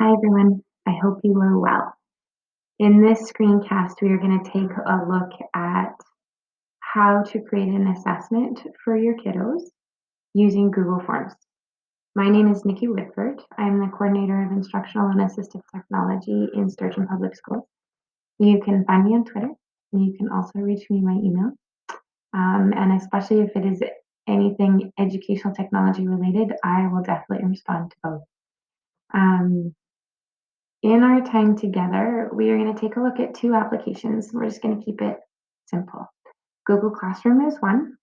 Hi everyone, I hope you are well. In this screencast, we are going to take a look at how to create an assessment for your kiddos using Google Forms. My name is Nikki Whitford. I am the coordinator of instructional and assistive technology in Sturgeon Public Schools. You can find me on Twitter, and you can also reach me by email. And especially if it is anything educational technology related, I will definitely respond to both. Um, In our time together, we are going to take a look at two applications. We're just going to keep it simple. Google Classroom is one.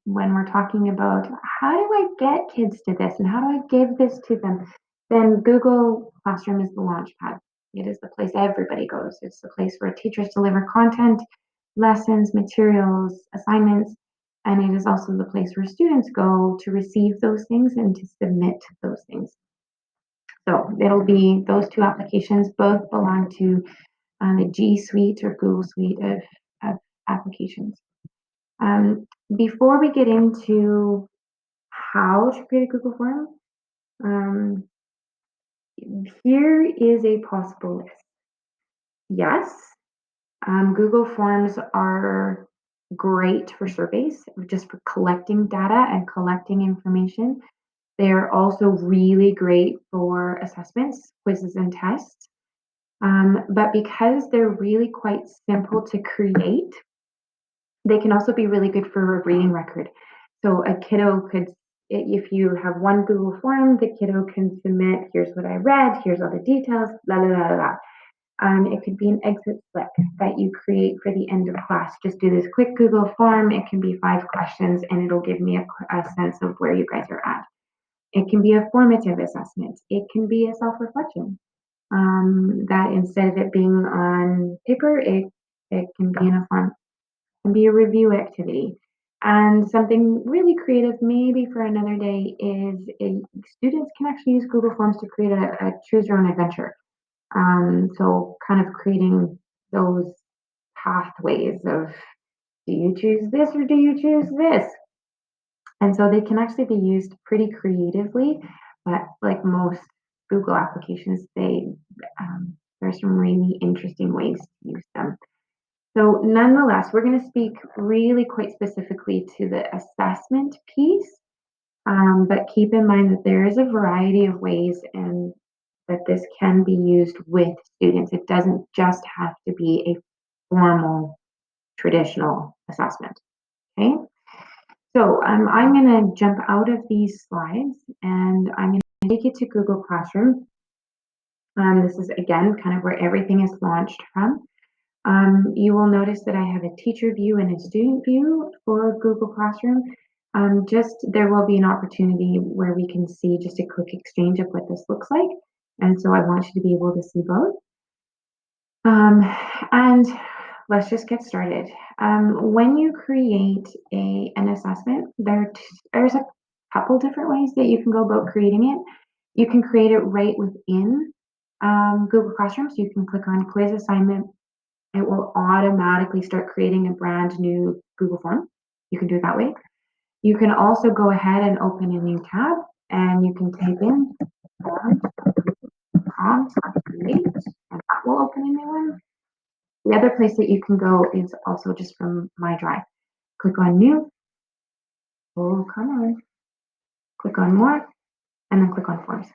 When we're talking about how do I get kids to this and how do I give this to them, then Google Classroom is the launch pad. It is the place everybody goes. It's the place where teachers deliver content, lessons, materials, assignments, and it is also the place where students go to receive those things and to submit those things. So it'll be those two applications, both belong to the G Suite or Google Suite of applications. Before we get into how to create a Google form, um, here is a possible list. Yes, Google Forms are great for surveys, just for collecting data and collecting information. They're also really great for assessments, quizzes, and tests. But because they're really quite simple to create, they can also be really good for a reading record. So a kiddo could, if you have one Google form, the kiddo can submit, here's what I read, here's all the details, la la la la. It could be an exit slip that you create for the end of class. Just do this quick Google form. It can be 5 questions and it'll give me a sense of where you guys are at. It can be a formative assessment. It can be a self-reflection. That instead of it being on paper, it can be in a form, can be a review activity. And something really creative, maybe for another day, is students can actually use Google Forms to create a choose your own adventure. So kind of creating those pathways of do you choose this or do you choose this? And so they can actually be used pretty creatively, but like most Google applications, there's some really interesting ways to use them. So nonetheless, we're going to speak really quite specifically to the assessment piece, but keep in mind that there is a variety of ways and that this can be used with students. It doesn't just have to be a formal traditional assessment. Okay. So I'm going to jump out of these slides and I'm going to take you to Google Classroom. This is again kind of where everything is launched from. You will notice that I have a teacher view and a student view for Google Classroom. There will be an opportunity where we can see just a quick exchange of what this looks like. And so I want you to be able to see both. And let's just get started. When you create an assessment, there's a couple different ways that you can go about creating it. You can create it right within Google Classroom. So you can click on quiz assignment. It will automatically start creating a brand new Google form. You can do it that way. You can also go ahead and open a new tab and you can type in form prompts create and that will open a new one. The other place that you can go is also just from My Drive. Click on New. Oh, come on. Click on More, and then click on Forms.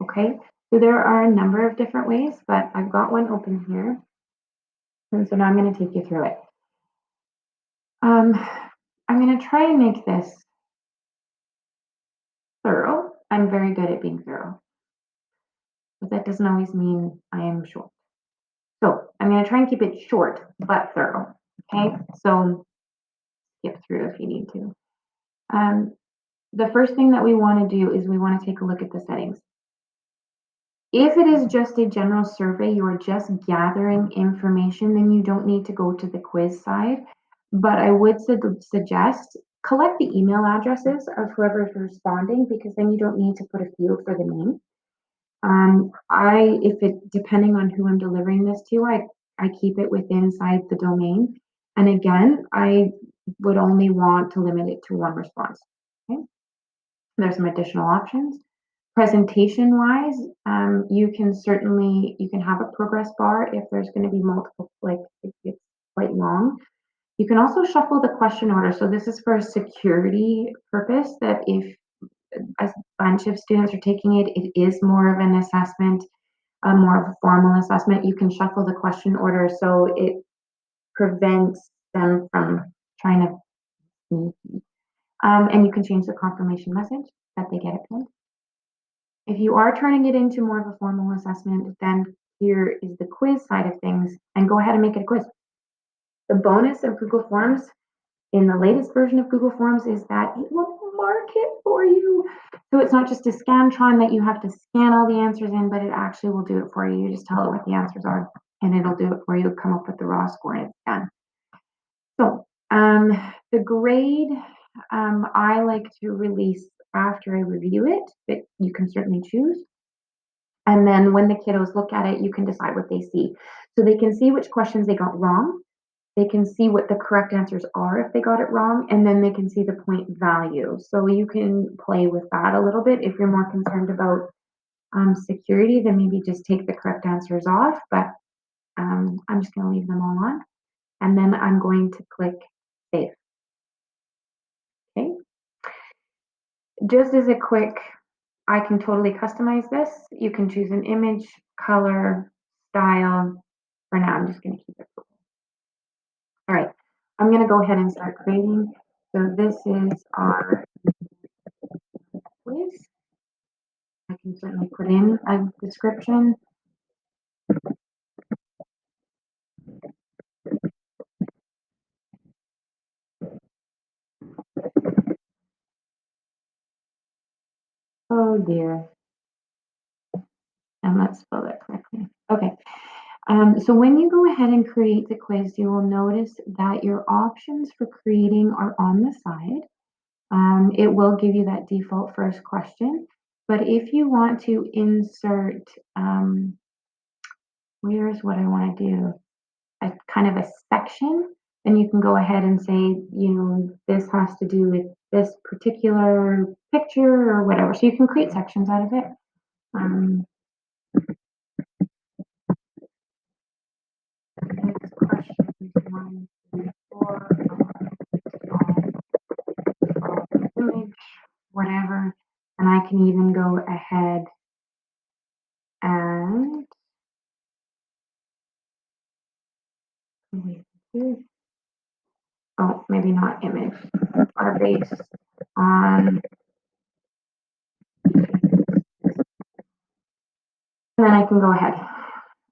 Okay, so there are a number of different ways, but I've got one open here. And so now I'm going to take you through it. I'm going to try and make this thorough. I'm very good at being thorough, but that doesn't always mean I am short. So I'm going to try and keep it short, but thorough. Okay, so skip through if you need to. The first thing that we want to do is we want to take a look at the settings. If it is just a general survey, you are just gathering information, then you don't need to go to the quiz side. But I would suggest collect the email addresses of whoever is responding because then you don't need to put a field for the name. Depending on who I'm delivering this to, I keep it within inside the domain. And again, I would only want to limit it to one response. Okay. There's some additional options. Presentation wise, you can have a progress bar if there's going to be multiple, like if it's quite long. You can also shuffle the question order. So this is for a security purpose, that if a bunch of students are taking it, it is more of an assessment, more of a formal assessment. You can shuffle the question order so it prevents them from trying to sneak. And you can change the confirmation message that they get it pinned. If you are turning it into more of a formal assessment, then here is the quiz side of things, and go ahead and make it a quiz. The bonus of Google Forms in the latest version of Google Forms is that it will mark it for you. So it's not just a Scantron that you have to scan all the answers in, but it actually will do it for you. You just tell it what the answers are, and it'll do it for you, come up with the raw score, and it's done. So the grade I like to release after I review it, but you can certainly choose. And then when the kiddos look at it, you can decide what they see. So they can see which questions they got wrong. They can see what the correct answers are if they got it wrong, and then they can see the point value. So you can play with that a little bit. If you're more concerned about security, then maybe just take the correct answers off, but I'm just going to leave them all on. And then I'm going to click save. Okay. Just as a quick, I can totally customize this. You can choose an image, color, style. For now, I'm just going to keep it. All right, I'm going to go ahead and start creating. So this is our quiz. I can certainly put in a description. Oh dear. And let's spell that correctly. Okay. So when you go ahead and create the quiz, you will notice that your options for creating are on the side. It will give you that default first question. But if you want to insert, where's what I want to do, a kind of a section, then you can go ahead and say, this has to do with this particular picture or whatever. So you can create sections out of it. Questions 1 through 4 image, whatever. And I can even go ahead and oh, maybe not image, are based on, and then I can go ahead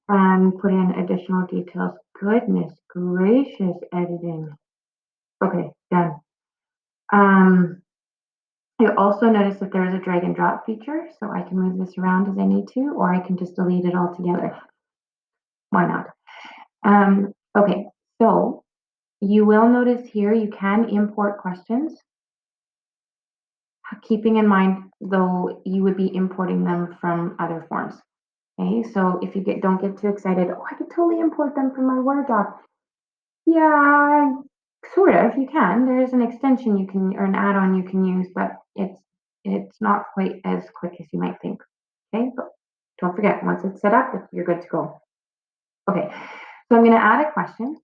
and put in additional details. Goodness gracious, editing. Okay, done. I also notice that there is a drag and drop feature, so I can move this around as I need to, or I can just delete it altogether. Why not? Okay, so you will notice here you can import questions, keeping in mind though you would be importing them from other forms. Okay, so if you don't get too excited, oh, I could totally import them from my Word doc. Yeah, sort of, you can. There is an extension you can, or an add-on you can use, but it's not quite as quick as you might think. Okay, but don't forget, once it's set up, you're good to go. Okay, so I'm going to add a question.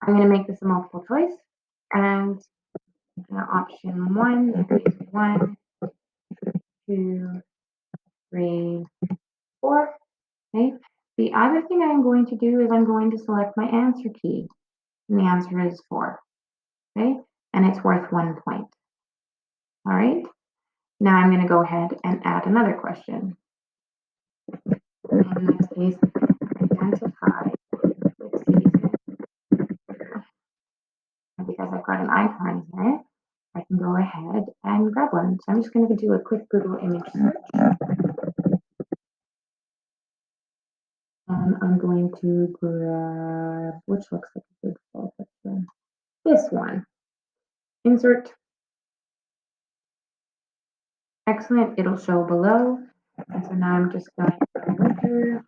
I'm going to make this a multiple choice, and option 1 is 1, 2, 3, 4. Okay. The other thing I'm going to do is I'm going to select my answer key, and the answer is 4. Okay, and it's worth 1 point. All right. Now I'm going to go ahead and add another question. In this case, identify with season. And because I've got an icon here, I can go ahead and grab one. So I'm just going to do a quick Google image search. And I'm going to grab, which looks like a good fall picture. This one. Insert. Excellent. It'll show below. And so now I'm just going to enter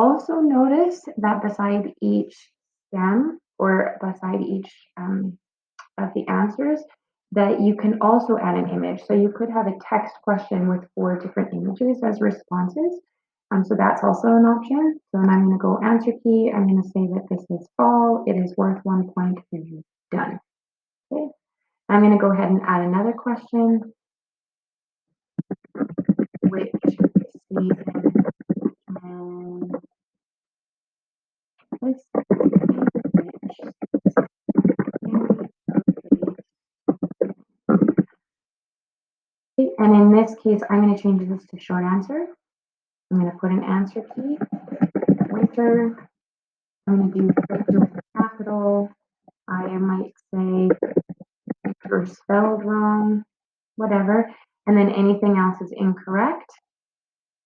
also notice that beside each stem or beside each of the answers, that you can also add an image. So you could have a text question with 4 different images as responses. So that's also an option. So then I'm going to go answer key. I'm going to say that this is fall. It is worth 1 point. Done. Okay. I'm going to go ahead and add another question. Which season and this and in this case, I'm going to change this to short answer. I'm going to put an answer key, winter. I'm going to do capital. I might say or spelled wrong, whatever. And then anything else is incorrect.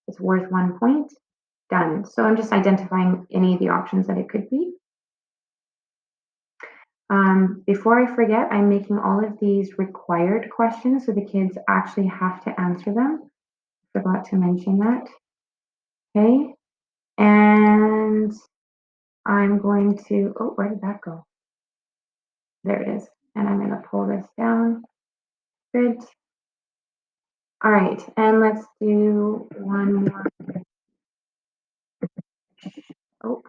It's worth 1 point. Done. So I'm just identifying any of the options that it could be. Before I forget, I'm making all of these required questions so the kids actually have to answer them. Forgot to mention that. Okay. And I'm going to, oh, where did that go? There it is. And I'm going to pull this down. Good. All right. And let's do one more. Oh.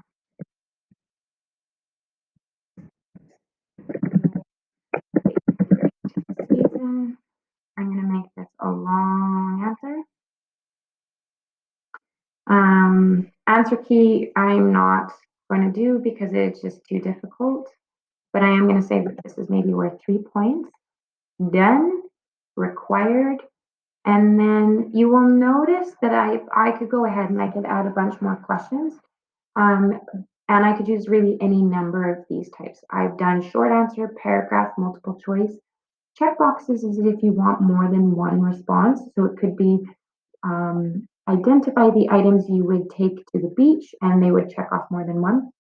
Season. I'm going to make this a long answer. Answer key, I'm not going to do because it's just too difficult. But I am going to say that this is maybe worth 3 points. Done, required, and then you will notice that I could go ahead and I could add a bunch more questions. And I could use really any number of these types. I've done short answer, paragraph, multiple choice. Check boxes is if you want more than one response. So it could be identify the items you would take to the beach, and they would check off more than one.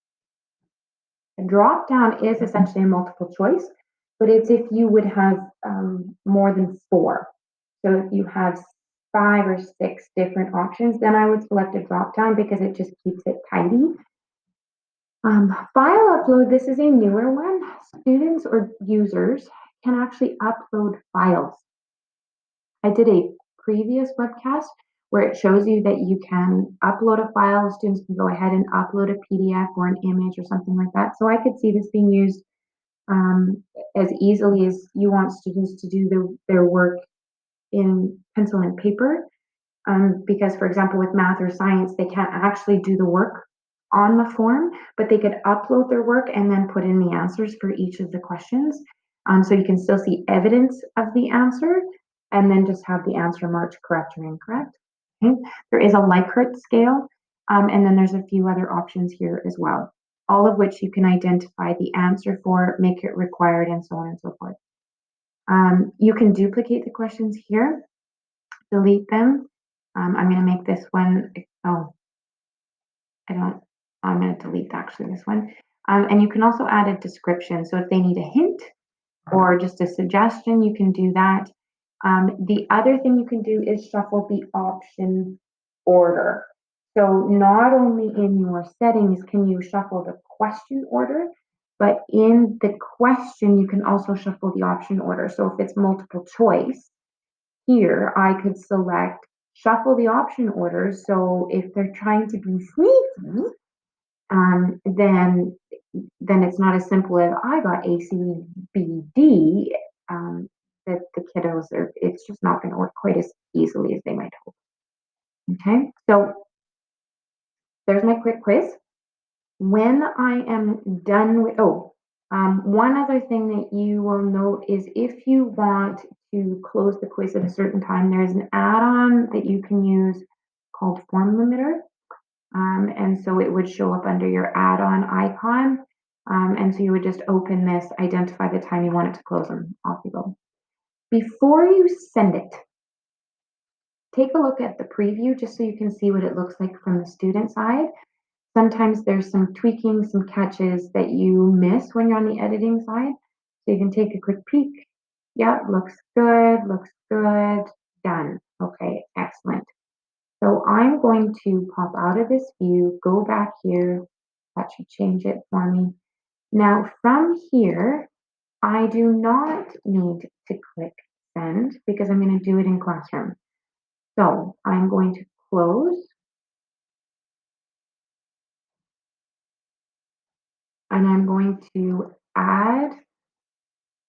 A drop down is essentially a multiple choice, but it's if you would have more than 4. So if you have 5 or 6 different options, then I would select a drop down because it just keeps it tidy. File upload, this is a newer one. Students or users can actually upload files. I did a previous webcast where it shows you that you can upload a file. Students can go ahead and upload a PDF or an image or something like that. So I could see this being used as easily as you want students to do their work in pencil and paper. Because, for example, with math or science, they can't actually do the work on the form, but they could upload their work and then put in the answers for each of the questions. So you can still see evidence of the answer and then just have the answer marked correct or incorrect. Okay. There is a Likert scale, and then there's a few other options here as well, all of which you can identify the answer for, make it required, and so on and so forth. You can duplicate the questions here, delete them. I'm going to make this one, oh, I'm going to delete actually this one. And you can also add a description. So if they need a hint or just a suggestion, you can do that. The other thing you can do is shuffle the option order. So not only in your settings can you shuffle the question order, but in the question, you can also shuffle the option order. So if it's multiple choice, here I could select shuffle the option order. So if they're trying to be sneaky, then it's not as simple as I got A, C, B, D. That the kiddos are, it's just not going to work quite as easily as they might hope. Okay, so there's my quick quiz. When I am done with, one other thing that you will note is if you want to close the quiz at a certain time, there's an add-on that you can use called Form Limiter. And so it would show up under your add-on icon. And so you would just open this, identify the time you want it to close, and off you go. Before you send it, take a look at the preview just so you can see what it looks like from the student side. Sometimes there's some tweaking, some catches that you miss when you're on the editing side. So you can take a quick peek. Yeah, looks good, done. Okay, excellent. So I'm going to pop out of this view, go back here. That should change it for me. Now from here, I do not need to click send because I'm going to do it in Classroom. So I'm going to close and I'm going to add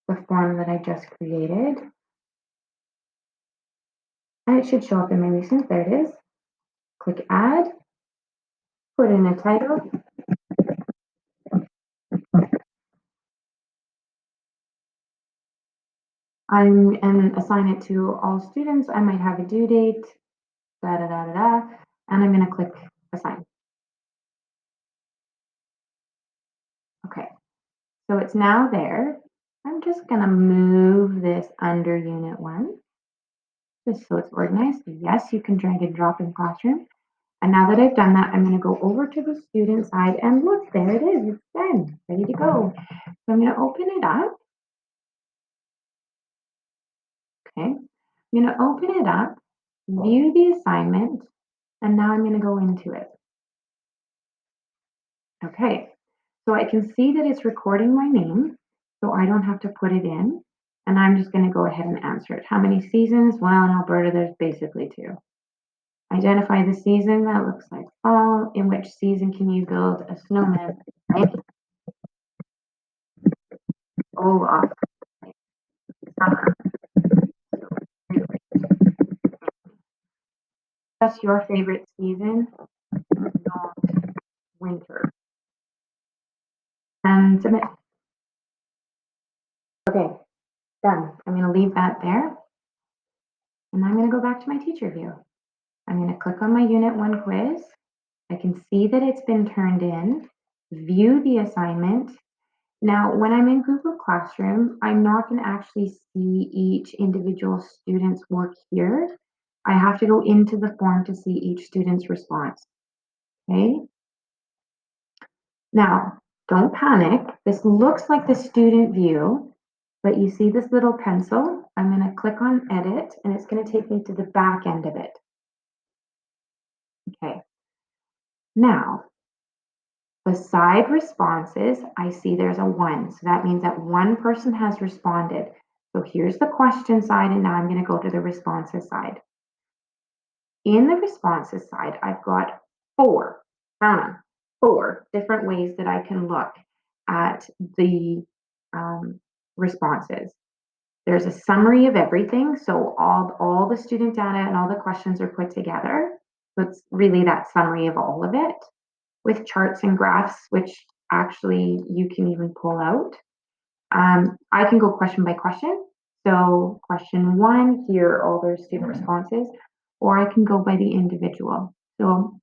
the form that I just created. And it should show up in my recent. There it is. Click add, put in a title. And assign it to all students. I might have a due date, da da da da da, and I'm going to click assign. Okay, so it's now there. I'm just going to move this under Unit 1, just so it's organized. Yes, you can drag and drop in Classroom. And now that I've done that, I'm going to go over to the student side and look, there it is. It's done, ready to go. So I'm going to open it up. Okay, I'm going to open it up, view the assignment, and now I'm going to go into it. Okay, so I can see that it's recording my name, so I don't have to put it in. And I'm just going to go ahead and answer it. How many seasons? Well, in Alberta, there's basically 2. Identify the season. That looks like fall. In which season can you build a snowman? Right? Olaf. Summer. That's your favorite season, not winter. And submit. Okay, done. I'm going to leave that there. And I'm going to go back to my teacher view. I'm going to click on my Unit 1 quiz. I can see that it's been turned in, view the assignment. Now, when I'm in Google Classroom, I'm not going to actually see each individual student's work here. I have to go into the form to see each student's response. Okay. Now, don't panic. This looks like the student view, but you see this little pencil? I'm going to click on edit and it's going to take me to the back end of it. Okay. Now, beside responses, I see there's a 1. So that means that one person has responded. So here's the question side, and now I'm going to go to the responses side. In the responses side, I've got 4, count them, 4 different ways that I can look at the responses. There's a summary of everything. So all the student data and all the questions are put together. So it's really that summary of all of it, with charts and graphs, which actually you can even pull out. I can go question by question. So question 1, here are all their student responses, or I can go by the individual. So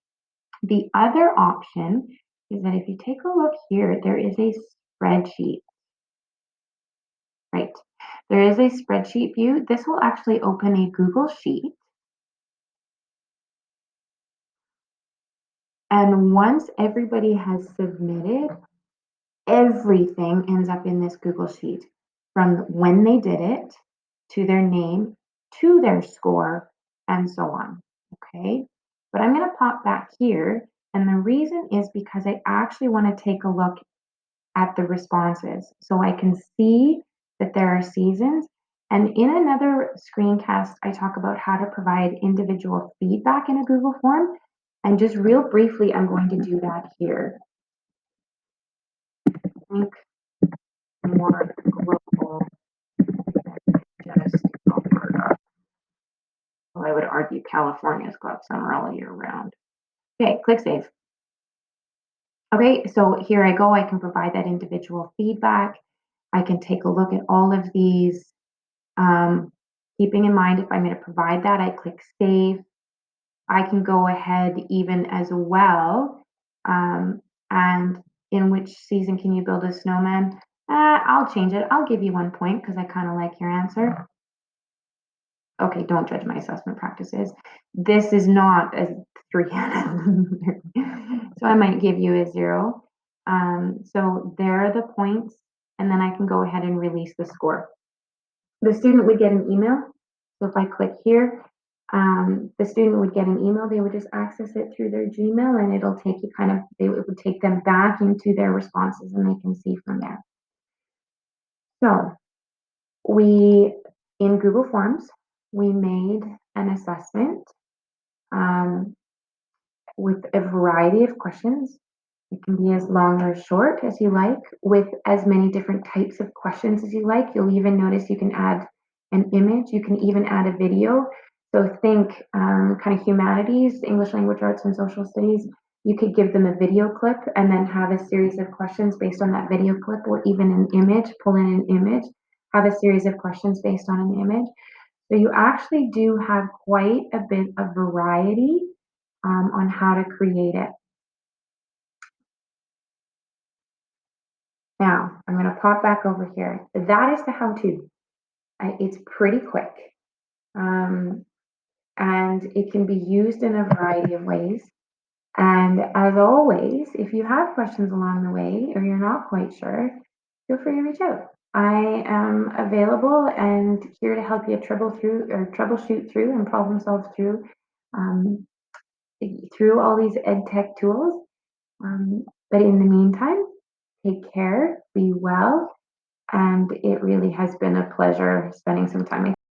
the other option is that if you take a look here, there is a spreadsheet, right? There is a spreadsheet view. This will actually open a Google Sheet. And once everybody has submitted, everything ends up in this Google Sheet, from when they did it, to their name, to their score, and so on. Okay, but I'm going to pop back here. And the reason is because I actually want to take a look at the responses so I can see that there are seasons. And in another screencast, I talk about how to provide individual feedback in a Google form. And just real briefly, I'm going to do that here. Think more global than just Alberta. Well, I would argue California's got summer all year round. Okay, click save. Okay, so here I go. I can provide that individual feedback. I can take a look at all of these. Keeping in mind, if I'm going to provide that, I click save. I can go ahead even as well. And in which season can you build a snowman? I'll change it. I'll give you 1 point because I kind of like your answer. Okay, don't judge my assessment practices. This is not a 3 so I might give you a 0. So there are the points, and then I can go ahead and release the score. The student would get an email. So if I click here, The student would get an email, they would just access it through their Gmail and it'll take you it would take them back into their responses and they can see from there. So we, in Google Forms, we made an assessment um, with a variety of questions. It can be as long or short as you like, with as many different types of questions as you like. You'll even notice you can add an image, you can even add a video. So think kind of humanities, English language arts, and social studies. You could give them a video clip and then have a series of questions based on that video clip, or even an image, pull in an image, have a series of questions based on an image. So you actually do have quite a bit of variety on how to create it. Now, I'm going to pop back over here. That is the how-to. It's pretty quick, um, and it can be used in a variety of ways. And as always, if you have questions along the way or you're not quite sure, feel free to reach out. I am available and here to help you troubleshoot through and problem solve um, through all these ed tech tools. But in the meantime, take care, be well, and it really has been a pleasure spending some time with you.